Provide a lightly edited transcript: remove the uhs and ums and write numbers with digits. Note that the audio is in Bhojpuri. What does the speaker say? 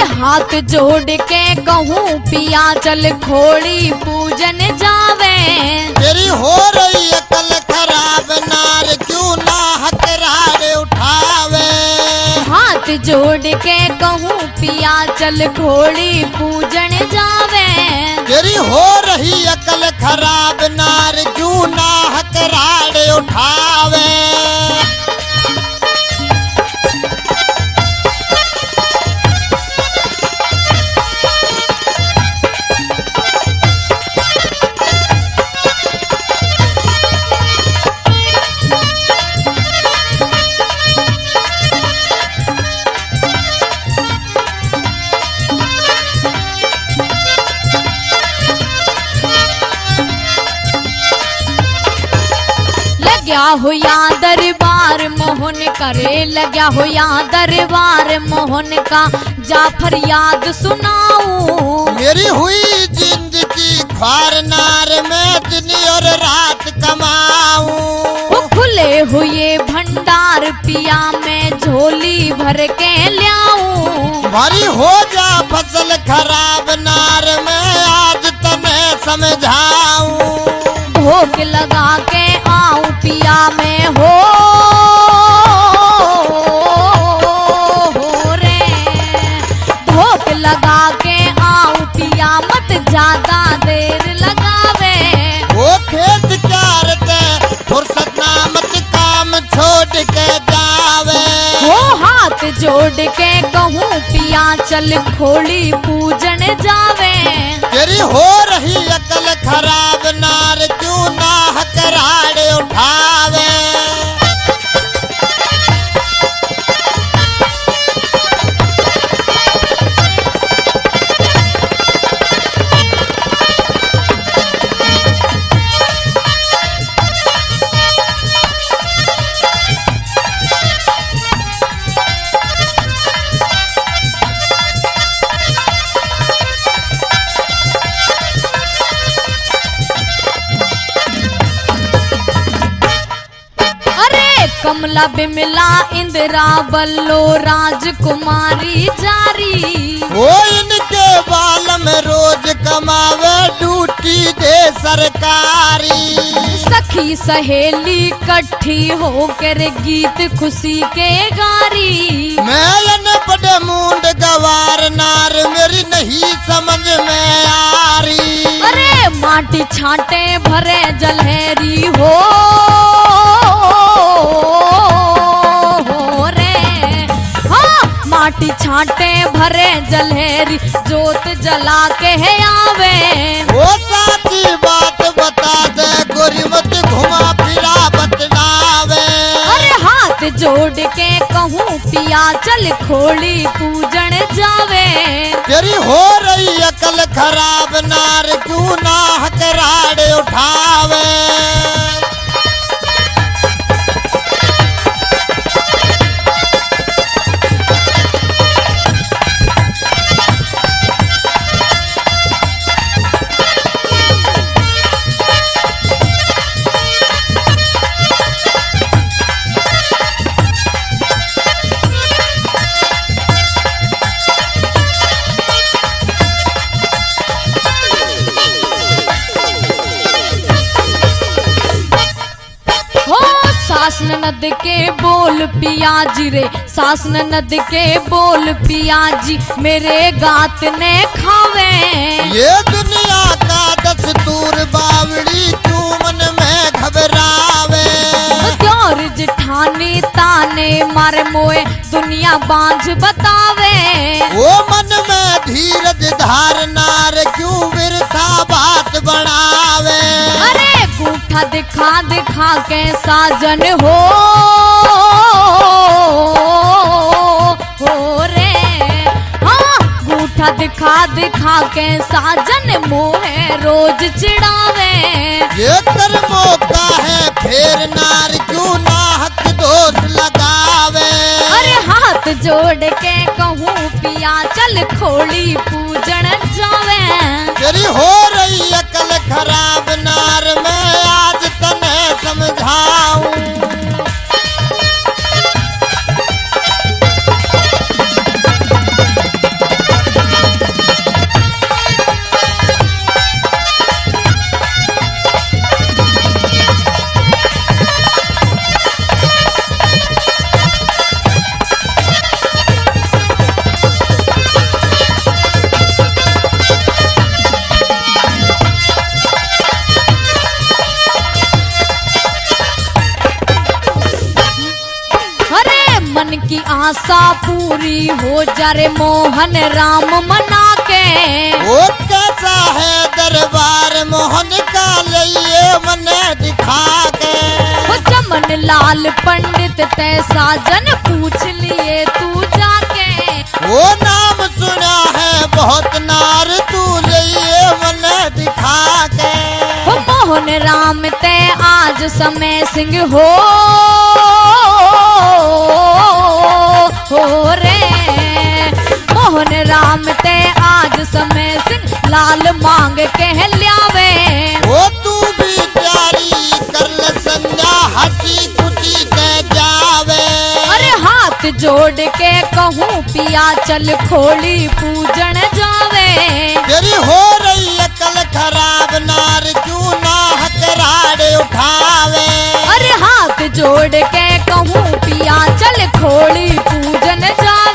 हाथ जोड़ के कहूँ पिया चल खोड़ी पूजन जावे। तेरी हो रही अकल खराब नार क्यों ना हकरार उठावे। हाथ जोड़ के कहूँ पिया चल खोड़ी पूजन जावे। तेरी हो रही अकल खराब नार क्यों ना हकरार उठावे। लग्या हुआ दरबार मोहन करे, लग्या हुआ दरबार मोहन का जा फरियाद सुनाऊं। मेरी हुई जिंदगी ख्वार नार में दिन और रात कमाऊं। खुले हुए भंडार पिया में झोली भर के ल्याऊं। भरी हो जा फसल खराब नार में आज तने समझाऊं। भोग लगा के आऊं पिया में हो रे। भोग लगा के आऊं पिया मत ज्यादा देर लगावे। वो खेत चारते फुर्सत नामत काम छोड़ के जावे। वो हाथ जोड़ के कहूँ पिया चल खोड़ी पूजन जावे। तेरी हो रही अकल खराब नार क्यों ना हकरार उठावे। कमला बिमला इंदिरा बल्लो राजकुमारी जारी। वो इनके बाल में रोज कमावे ड्यूटी दे सरकारी। सखी सहेली इकट्ठी होकर गीत खुशी के गारी। मैं बड़े मूंड गवार नार मेरी नहीं समझ में आ रही। अरे माटी छाटे भरे जलहरी हो रे। हाँ माटी छाटे भरे जलहरी जोत जला के है आवे। वो साची बात बता दे गोरी मत घुमा फिरा बतलावे। अरे हाथ जोड़ के कहूँ पिया चल खोड़ी पूजन जावे। तेरी हो रही अकल खराब नार क्यों ना हकरार उठावे। सास ननद के बोल पिया जी रे, सास ननद के बोल पिया जी मेरे गात ने खावे। ये दुनिया का दस्तूर बावड़ी क्यों मन में घबरावे। त्योर जिठानी ताने मारे मोए दुनिया बांझ बतावे। वो मन में धीरज धारनार क्यों विरथा बात बढ़ावे। अरे गूठा दिखा दिखा के साजन हो रे। हाँ गूठा दिखा दिखा के साजन मोहे रोज चिढ़ावे। ये कर्मों का है फेर नार क्यों ना हक दोष लगावे। अरे हाथ जोड़ के कहूँ पिया चल खोड़ी पूजन जावे। तेरी हो रही अकल खराब नार मैं आज तने समझाऊं। आशा पूरी हो जा रे मोहन राम मना के। वो कैसा है दरबार मोहन का लिए मन दिखा के। वो चमन लाल पंडित तैसा जन पूछ लिए तू जाके। वो नाम सुना है बहुत नार तू लिए मन दिखा के। वो मोहन राम ते आज समय सिंह हो रे। मोहन राम ते आज समय सिंह लाल मांग के ल्यावे। वो तू भी तैयारी कर ले संध्या हंसी खुशी के जावे। अरे हाथ जोड़ के कहूँ पिया चल खोली पूजन जावे। तेरी हो रही अकल खराब नार क्यों ना हकराड़े उठावे। अरे हाथ जोड़ के कहूँ पिया चल खोली पूजन जावे।